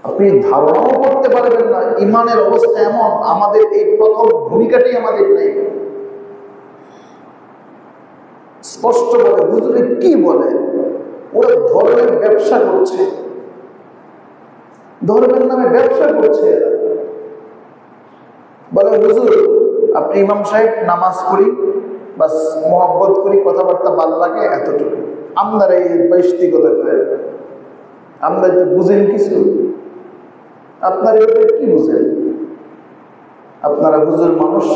আপনি ধারণাও করতে পারবেন না ইমানের অবস্থা এমন। আমাদের এই প্রথম ভূমিকাটি আমাদের নেই। স্পষ্ট বলে, হুজুরে কি বলে, ওরা ধর্মের ব্যবসা করছে, ধর্মের নামে ব্যবসা করছে। বলে হুজুর আপনি ইমাম সাহেব নামাজ পড়ি, বাস মোহাব্বত করি, কথাবার্তা ভালো লাগে, এতটুকু। আপনারা এই বৈষ্ণিকতা করে আমরা তো বুঝেন কিছু? আপনারা কি বুঝেন? আপনারা হুজুর মানুষ,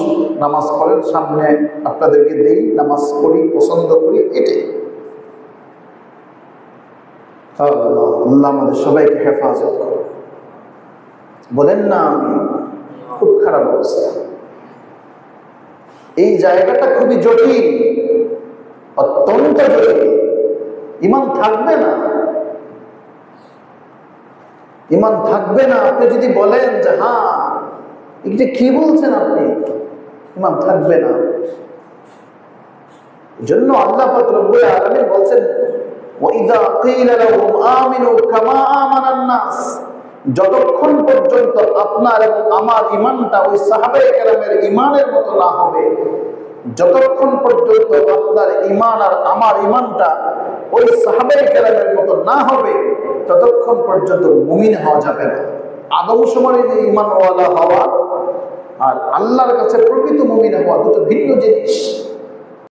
নামাজ পড়েন, সামনে আপনাদেরকে দেই, নামাজ পড়ি, পছন্দ করি, এটাই। আল্লাহ আমাদের সবাইকে হেফাজত করো। বলেন না আমি, খুব খারাপ অবস্থা। এই জায়গাটা খুবই জটিল, অত্যন্ত জটিল। ইমান থাকবে না, ইমান থাকবে না। আপনি যদি বলেন যে হ্যাঁ এটা কি বলছেন আপনি, ইমান থাকবে না। জন্য আল্লাহ পাক রব্বুল আলামিন বলছেন ওয়াইদা কিলা লাহুম আমিনু কামা আমানান নাস, যতক্ষণ পর্যন্ত আপনার এবং আমার ঈমানটা ওই সাহাবায়ে কেরামের ঈমানের মতো না হবে, যতক্ষণ পর্যন্ত আপনার ঈমান আর আমার ঈমানটা ওই সাহাবায়ে কেরামের মতো না হবে, ততক্ষণ পর্যন্ত মুমিন হওয়া যাবে না। আদমশুমারি যে ঈমানওয়ালা হওয়া আর আল্লাহর কাছে প্রকৃত মুমিন হওয়া দুটো ভিন্ন জিনিস।